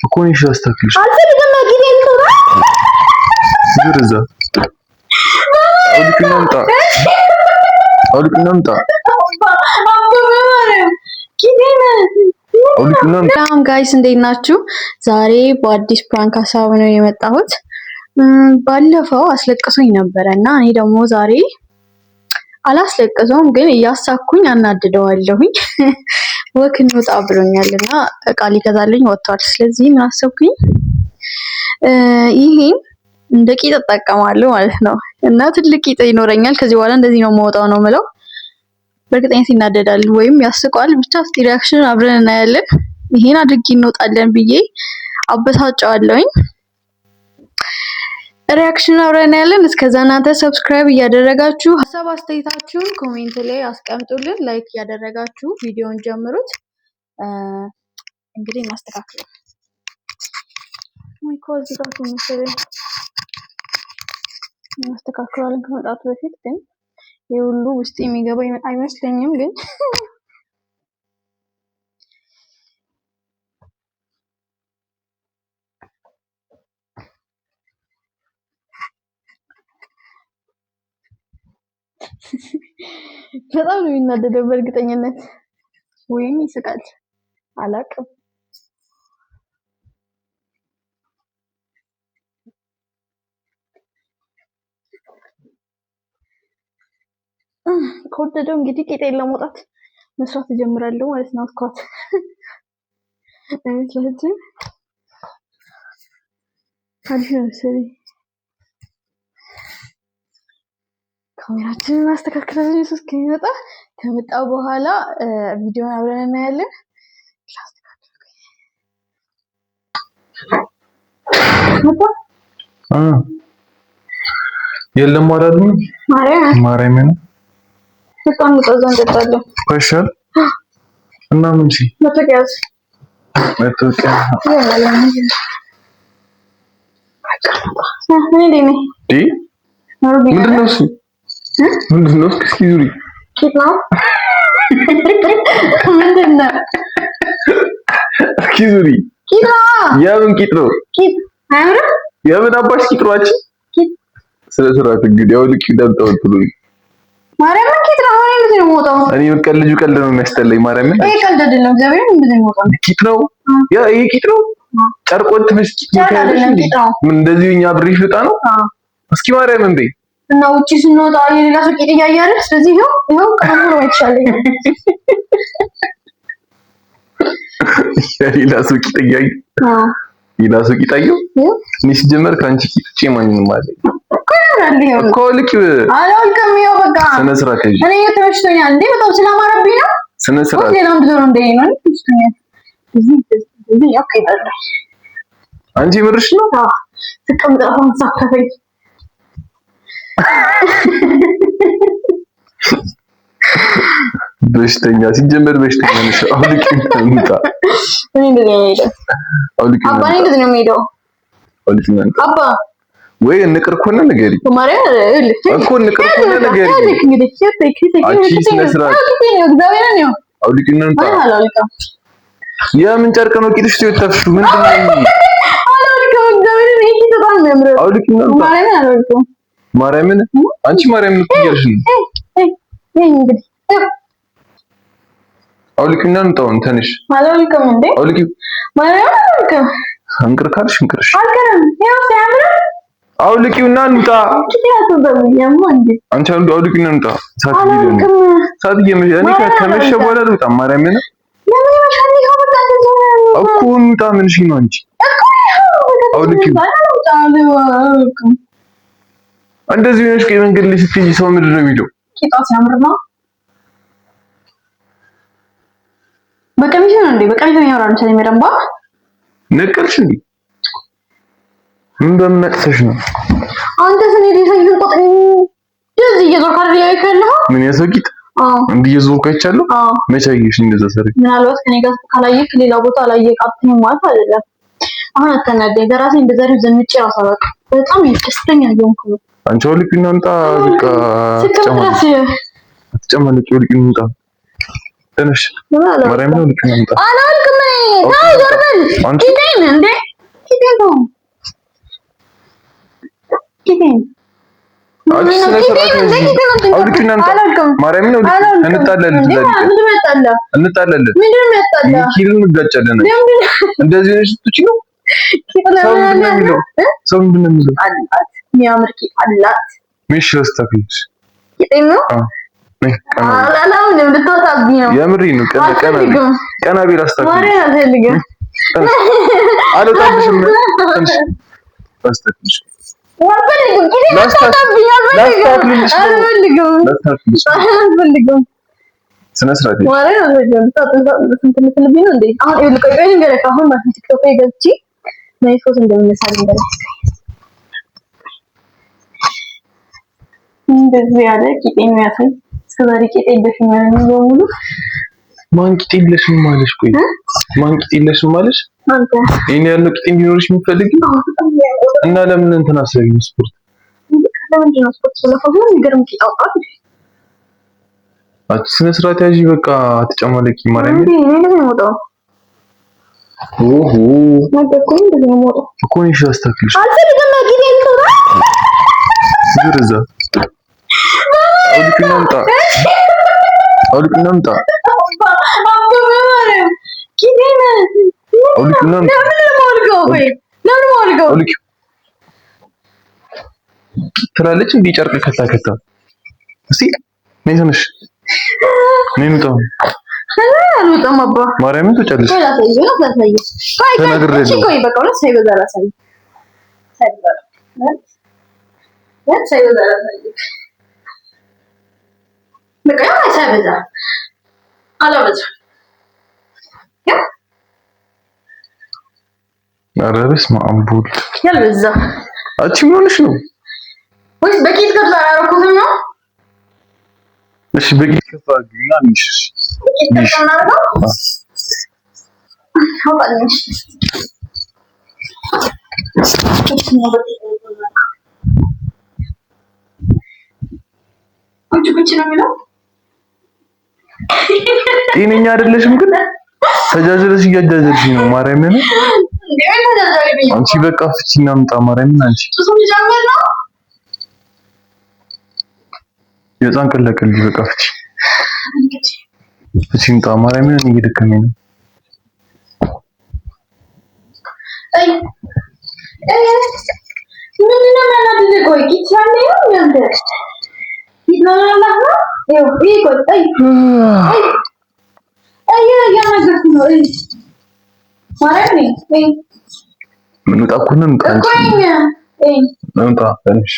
እኮ እሺ አስተካክልሽ አልፈልግም ማግኘት ነው ዝርዛ አውልቅናምጣ ሰላም ጋይስ እንዴት ናችሁ? ዛሬ በአዲስ ፕራንክ ሀሳብ ነው የመጣሁት። ባለፈው አስለቅሶኝ ነበርና እኔ ደግሞ ዛሬ አላስለቅሰውም፣ ግን እያሳኩኝ አናድደዋለሁኝ። ወክ እንውጣ ብሎኛልና እቃ ሊገዛልኝ ወጥቷል። ስለዚህ ምን አሰብኩኝ፣ ይሄን እንደ ቂጥ እጠቀማለሁ ማለት ነው እና ትልቅ ቂጥ ይኖረኛል። ከዚህ በኋላ እንደዚህ ነው የምወጣው ነው የምለው። በእርግጠኝነት ይናደዳል ወይም ያስቀዋል። ብቻ እስቲ ሪአክሽን አብረን እናያለን። ይሄን አድርጊ እንወጣለን ብዬ አበሳጨዋለሁኝ። ሪአክሽን አብረን እናያለን። እስከዛ እናንተ ሰብስክራይብ እያደረጋችሁ ሀሳብ አስተያየታችሁን ኮሜንት ላይ አስቀምጡልን። ላይክ እያደረጋችሁ ቪዲዮውን ጀምሩት። እንግዲህ እናስተካክለው። ወይ ኮዚ ጋር መሰለኝ እናስተካክለዋለን ከመጣቱ በፊት ግን የሁሉ ውስጥ የሚገባ አይመስለኝም። ግን በጣም ነው የሚናደደው በእርግጠኝነት፣ ወይም ይስቃል አላውቅም። ከወደደው እንግዲህ ቂጤን ለመውጣት መስራት እጀምራለሁ ማለት ነው። አስኳት ስለዚህ አሪፍ ነው መሰለኝ። ካሜራችንን ማስተካከል ኢየሱስ ከሚመጣ ከመጣ በኋላ ቪዲዮውን አብረን እናያለን። የለም ማለት ነው። ማርያም በጣም ተዛን ተጣጣለ ኮሽል እና ምን ሲ መተቀያስ ምንድነው? እስኪ ዙሪ ኪትናው ምንድነው? እስኪ ዙሪ ኪትና የምን ቂጥ ነው? ኪት አምራ የምን አባሽ ቂጥ ነው? አንቺ ኪት ስለሰራት እንግዲህ ያው ልክ ይደምጣው ትሉኝ ማርያም ኪት ነው። እኔ ምን ነው የምወጣው? እኔ ቀልጁ ቀልድ ነው የሚያስጠላኝ። ማርያም እኔ ቀልድ አይደለም። እግዚአብሔር ምን ነው የምወጣው? ቂጥ ነው ያ ይሄ ቂጥ ነው። ጨርቆን ትንሽ ቂጥ ነው። ምን እንደዚህ እኛ ብሪሽ ወጣ ነው። እስኪ ማርያም እንዴ እና ውጪ ስንወጣ የሌላ ሰው ቂጥ እያያለ ስለዚህ ይሄው ካሜራ አይቻለኝ። የሌላ ሰው ቂጥ እያየ ሌላ ሰው ቂጥ አየሁ። እኔ ሲጀመር ካንቺ ቂጥ ጪ ማንንም ማለት እኮ ልክ አላልከም። ይኸው በቃ ስነ ስርዓት ከዚህ እኔ ተመችቶኛል እንዴ በጣም ስለማረብኝ ነው። ስነ ስርዓት ሌላም ብዙ እንደ ነው ተመችቶኛል። እዚህ ያቀይጣል። አንቺ ምርሽ ነው? ተቀምጠው ሳፈፈኝ በሽተኛ ሲጀመር በሽተኛ ነሽ። አውልቂኝ እንጣ እኔ እንደዚህ ነው የምሄደው። አውልቂኝ አባ እኔ እንደዚህ ነው የምሄደው። አውልቂኝ እንጣ አባ ወይ እንቅር ኮነ ንገሪ ማርያም እኮ እንቅር ኮነ ንገሪ። አንቺ ስነ ስርዓት እግዚአብሔር ነው። አውልቂኝ እንጣ አላልከም። የምን ጨርቅ ነው ቂጥሽ ተወጣፍሽ? ምንድነው? አላልከም። እግዚአብሔር ነው። ይሄ በጣም ነው የሚያምረው። አውልቂኝ እንጣ ማርያም አላልከም። ማርያምን አንቺ ማርያምን ትያለሽ ነው። እንግዲህ አውልቂኝ እንጣ ተንሽ አላልከም እንዴ? አውልቂኝ ማርያም አላልከም። እንቅር ካልሽ እንቅርሽ አልከረም። ይሄው ሲያምር አውልቂውና እንጣ ኪቲያቱ በሚያማ እንዴ አንቺ አውልቂውና እንጣ ሳት እየመሸ እኔ ከመሸ በኋላ ልውጣ። ማርያምን ለምን ይመሻል? ይሄው በቃ እኮ እንጣ ምን እሺ ነው አንቺ አውልቂው እንደዚህ ሆነሽ ከመንገድ ላይ ስትይ ሰው ምንድን ነው የሚለው? ቂጣው ሲያምር ነው። በቀሚስ ነው እንዴ? በቀሚስ ነው ያወራን ሰለኝ መደምባ ነቀልሽ እንዴ? ምን በመቅሰሽ ነው? አንተ ስኔ ዲሳይን ቆጥኝ እንደዚህ እየዞርክ አይደል ያይከለህ? ምን ያሰቂጥ? እንዲህ እየዞርክ አይቻለሁ። መቼ አየሽ እንደዛ ሰሪ? ምናልባት ከኔ ጋር ካላየክ ሌላ ቦታ ላየቃትኝ ማለት አይደለም። አሁን አተናገኝ ደራሲ እንደዛሬው ዘንጬ አሳበቅ በጣም ደስተኛ እየሆንኩ ነው። አንቺ አውልቂውና እንጣ በቃ ተጨማለቂ ወልቂው እንጣ ትንሽ ማርያም ነው ልክ ነው። አላልኩም ነው ዞርበል ኪቴን እንዴ ኪቴን ነው ኪቴን ማርያም ነው እንጣላለን እንደዚህ ነሽ ትቺ ነው ሰው ምንድን ነው የሚለው አላት የሚያምር ኪት አላት ምሽ ያስተክልሽ ኪቴን ነው አላላው ነው ልትወጣብኝ ነው የምሪ ነው ቀና ቢል አስተክልሽ ማርያም አልፈልግም አልወጣብሽም ትንሽ አስተክልሽ ወልፈልግም ኪቴን አልፈልግም ስነ ስርዓት ማርያም አልፈልግም ትንትልብኝ ነው እንዴ አሁን ይኸውልህ ቆይ ንገረኝ አሁን ማለት ቲክቶክ ላይ ገብቼ ምን ፎቶ እንደምነሳል ንገረኝ እንደዚህ ያለ ቂጤን የሚያሳይ እስከዛሬ ቂጤ የለሽም ያለ ነው በሙሉ ማን ቂጤ የለሽም ማለሽ ቆይ ማን ቂጤ የለሽም ማለሽ አንተ እኔ ያለው ቂጤ እንዲኖርሽ የምትፈልጊ እና ለምን እንትን አሰሪኝ ስፖርት ለምንድን ነው ስፖርት ስለፈው የሚገርም ቂጣ አውጣት ስነ ስርዓት ያዢ በቃ አትጨማለቂ ማርያም እንዴ እኔ ነው የምወጣው ኦሆ ማደቆኝ እንደዚህ ነው የምወጣው እኮ እሺ አስተካክልሽ አልፈልግም ቂጤን ልትወጣ ዝርዛ አውልቅናምጣ ቂጤን አውልቅናምጣ ለምን ትላለች እንዴ ጨርቅ ከታከታ እስቲ ነይ ተነሽ ነይ ነው አልወጣም አባ ማርያምን ትጨልሽ ተናግሬ ነው ቆይ በቃ ነው ሳይበዛ ራሳይ በቃ ሳይበዛ አላበዛ ኧረ በስመ አብ ወልድ ያልበዛ አንቺ ምን ሆነሽ ነው ወይስ በቂት ከዛ አላረኩትም ነው እሺ በቂት ከዛ ግና ንሽ በቂት ከዛ አላረኩ አውጣልኝ ኩች ነው የሚለው ጤነኛ አይደለሽም ግን ተጃጀለሽ እያጃጀልሽ ነው ማርያምን አንቺ በቃ ፍቺና አምጣ ማርያምን አንቺ ጡቱን ጀምር ነው የጻን ቀለቀል በቃ ፍቺን ጣ ማርያምን እየደከመኝ ነው አይ ምን ነው ማለት ነው ቆይ ኪቻኔ ነው ያንተ ይኖራል ነው ይቆይ አይ ያናገርኩ ነው ማርያምን ምን ጣኩንም ጣንቺ እንታ ትንሽ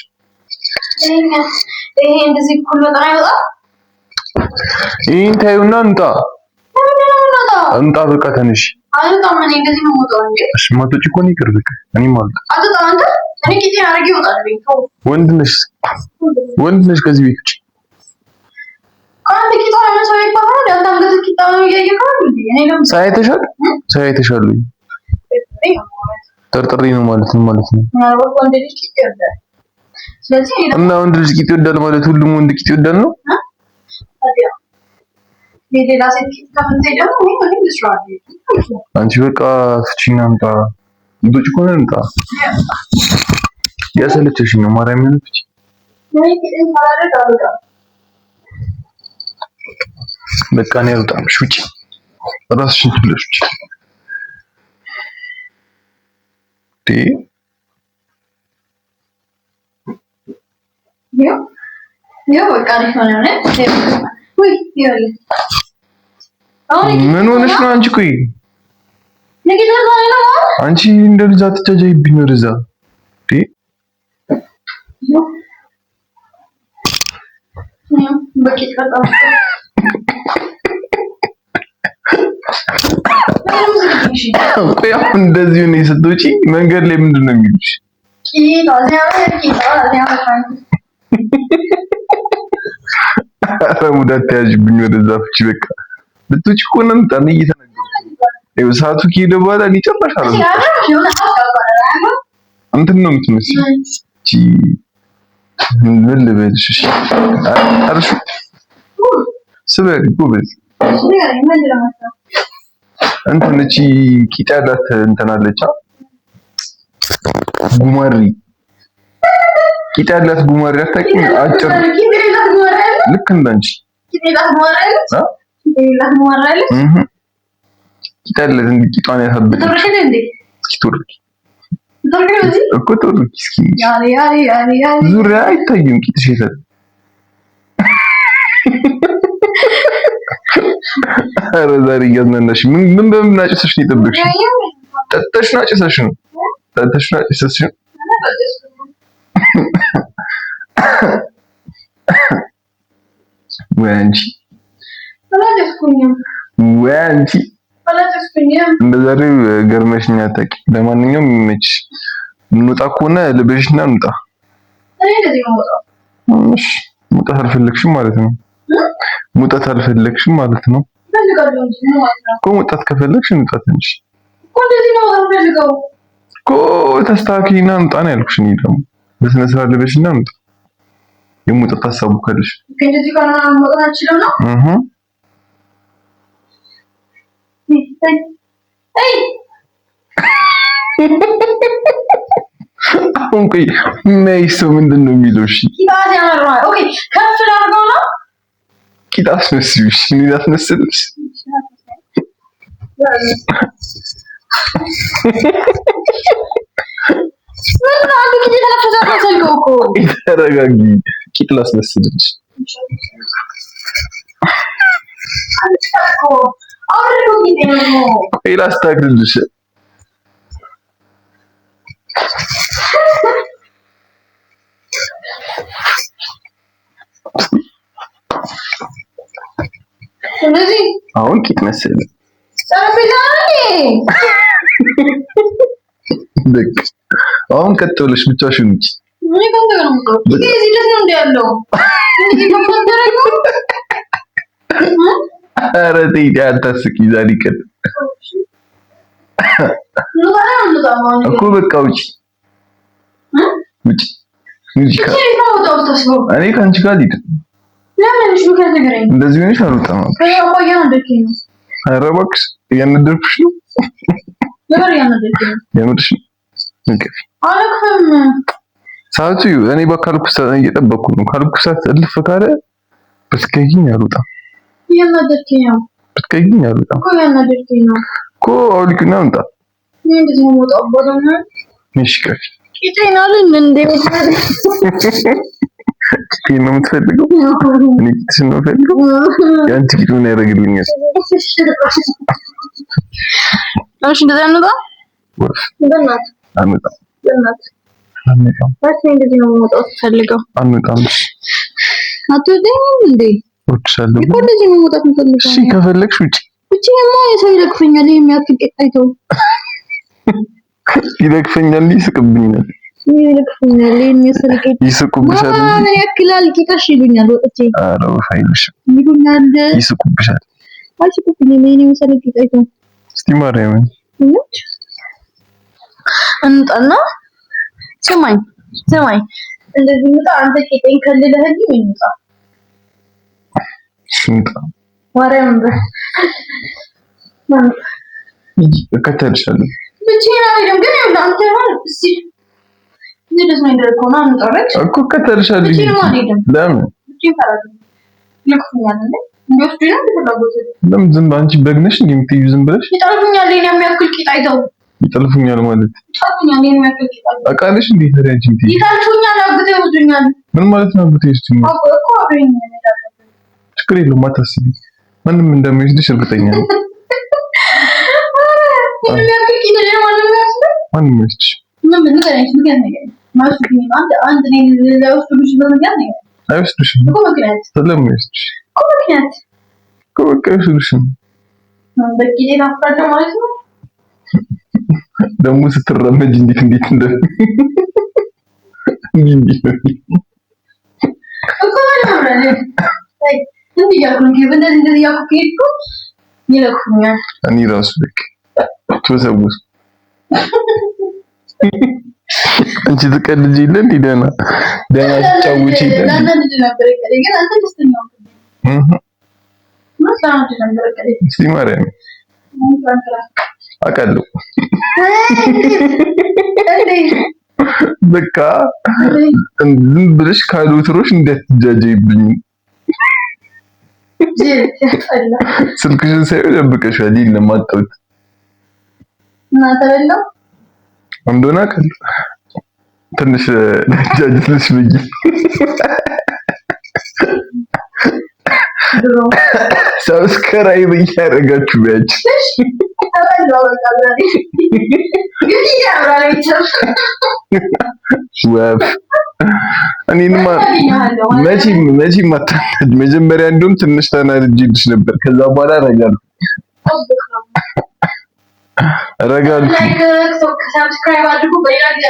ይሄ እንደዚህ ኩል ወጣ አይወጣ ይሄን ታዩና እንታ በቃ ትንሽ አይወጣም እኔ እንደዚህ ነው የምወጣው እንዴ እሺ ማቶች እኮ ነው ይቅርብክ እኔ ማለት አትወጣም አንተ እኔ ቂጤን አድርጌ እወጣለሁ ወንድ ነሽ ከዚህ ቤት ውጪ አንተ ቂጣው ነው ሰው ይባላል አንተ እንደዚህ ቂጣው ነው እያየከው እንዴ እኔ ለምን ሳይተሻል ጠርጥሬ ነው ማለት ነው ምናልባት ወንድ ልጅ ቂጥ ይወዳል ስለዚህ እና ወንድ ልጅ ቂጥ ይወዳል ማለት ሁሉም ወንድ ቂጥ ይወዳል ነው ታዲያ ሌላ ሴት ቂጥ ከፍንዘይ ደግሞ ምን ይስራል አንቺ በቃ ፍቺና አምጣ ዱጭ ኮነ አምጣ ያሰለችሽ ነው ማርያምን ፍቺ ነይ ቂጥን ካላደረግ አልወጣ በቃ ነው ያውጣም ውጪ ራስሽን ትለሽ ውጪ ያው በቃ ነው ወይ ይኸውልህ ምን ሆነሽ ነው አንቺ ቆይ ለጌታ ነው አንቺ እንደ ልጅ አትጃጃይብኝ ወደዛ በቂት ከጣው ቆይ አሁን እንደዚህ ነው ስትወጪ መንገድ ላይ ምንድን ነው የሚሉሽ ሙዳት ያዥብኝ ወደዛ ፍቺ በቃ ልትወጪ እኮ ነው እንጣን እየተናገርኩ ሰዓቱ ከሄደ በኋላ ሊጨርሽ አለ እንትን ነው የምትመስለው እቺ ምን ልበልሽ እሺ አርሹ ስበሪ ጎበዝ እንትን እቺ ቂጣ ያላት እንትን አለች ጉማሬ ቂጣ ያላት ጉማሬ አታውቂም? አጭር ልክ እንዳንቺ ቂጣ ያላት እንደ ቂጧን ያሳብጥ እኮ ቶርክ እስኪ ዙሪያ አይታይም ቂጥሽ የሰጥ ኧረ ዛሬ እያዝናናሽ ምን በምን አጭሰሽ ነው የጠበቅሽ? ጠጥተሽ ነው አጭሰሽ ነው? ጠጥተሽ ነው አጭሰሽ ነው? ወይ አንቺ እንደ ዛሬው ገርመሽኛ አታውቂም። ለማንኛውም የሚመችሽ እንውጣ ከሆነ ልበሽና እንውጣ። እሺ መውጣት አልፈለግሽም ማለት ነው። መውጣት አልፈለግሽም ማለት ነው እኮ። መውጣት ከፈለግሽ እንውጣ ትንሽ እኮ ተስተካክይና እንውጣ ነው ያልኩሽ። እኔ ደግሞ በስነ ስርዓት ልበሽና እንውጣ። የመውጣት ሀሳቡ ካለሽ አሁን ቆይ ነይሶ ምንድን ነው የሚለው? እሺ ቂጣ አስመስልሽ እኔ ላስመስልሽ ተረጋጊ። ቂጥ ላስመስልሽ ቆይ ላስታግልልሽ። አሁን ቂጥ መሰለኝ። አሁን ቀጥ ብለሽ ብቻሽን ውጪ። ኧረ ተይ አታስቂ። ዛሬ ቀጥ እኮ በቃ ውጪ ውጪ። እኔ ከአንቺ ጋር ልሂድ። እንደዚህ ሆነሽ አልወጣም። ኧረ እባክሽ እያነደርኩሽ ነው። የምርሽ ሰዓቱ እኔ በካልኩ ሰዓት እየጠበቅኩ ነው። ካልኩ ሰዓት እልፍ ካለ ብትከይኝ አልወጣም። ብትከይኝ አልወጣም እኮ። አውልቂና እንውጣ። እሺ ከፊ ቂጤናልን እንዴ ቂጤን ነው የምትፈልገው? እኔ ቂጤን ነው የምፈልገው። ያንቺ ቂጥ ምን ያደርግልኛል? እሺ እንደዛ እንውጣ። በእናትህ አንወጣም። አንወጣም። እንደዚህ ነው የምወጣው ፈልገው። አንወጣም። አትወጣም እንዴ? ወጥቻለሁ እኮ እንደዚህ ነው መውጣት የምፈልገው። እሺ ከፈለግሽ ውጪ። ውጪማ የሰው ይለቅፈኛል። የሚያክል ቂጥ አይተው ይለቅፈኛል፣ ይስቅብኛል። ይለቅፈኛል። የሚያስል ቂጥ ይስቁብሻል። ምን ያክላል ቂጣሽ ይሉኛል። ወጥቼ ኧረ ወፋይልሽ ይሉኛል። ይስቁብሻል። አልስቁብኝም። የኔ መሰለ ቂጥ አይተው እስቲ ማርያምን እንጣና ስማኝ እንደዚህ እንጣ። አንተ ቂጤን ከልለህልኝ እንጣ። ሽንጣ ማርያም እከተልሻለሁ። ብቻዬን አይደለም ግን አንተ ማለት እስቲ እንደዚህ ነው እንደኮና አንጠረች እኮ እከተልሻለሁ። ለምን ለምን ዝም አንቺ በግ ነሽ እንዴ የምትይዩ? ዝም ብለሽ ይጠልፉኛል። የኔ የሚያክል ቂጥ አይተው ይጠልፉኛል ማለት ይጠልፉኛል። የኔ የሚያክል ቂጥ አይተው አቃለሽ እንዴ? ታዲያ አንቺ ምትይ ይጠልፉኛል። አግተው ይወስዱኛል። ምን ማለት ነው? አግተው ይወስዱኛል እኮ አብረኝ እንሄዳለን። ችግር የለውም አታስቢ። ማንም እንደሚወስድሽ እርግጠኛ ነኝ። የሚያክል ቂጥ ለማንም ያስፈልግ ማንም ይወስድሽ። ምን ነገርሽ? ምክንያት ነገር ማለት ግን አንድ ነኝ ለውስጥሽ በመግቢያ ነው አይወስድሽም እኮ ምክንያት ስለሚወስድሽ እኮ ምክንያት እኮ በቃ አይወስድሽም። በቂጤና አፍራጭ ማለት ነው። ደግሞ ስትራመጅ እንዴት እንደ እንዴት እኮ ማለት ነው። እንዴ ያልኩኝ እንደዚህ ያልኩኝ እኮ ይለኩኛል። እኔ ራሱ ልክ ተሰውስ አንቺ ትቀልጂ የለ እንዴ? ደህና ትጫውቺ የለ እስቲ ማርያም አውቃለሁ። በቃ ዝም ብለሽ ካሉትሮሽ እንዳትጃጃይብኝ። ስልክሽን ሳይሆን ደብቀሻል። የለም አጣሁት እና ተበላው እንደሆነ አውቃለሁ። ትንሽ ጃጅልሽ ብዬ ሰብስክራይብ እያደረጋችሁ ቢያች ወፍ እኔንማ መቼም አታናድ። መጀመሪያ እንደውም ትንሽ ተናድጄልሽ ነበር። ከዛ በኋላ ረጋል ሰብስክራይብ አድርጉ። በሌላ ጊዜ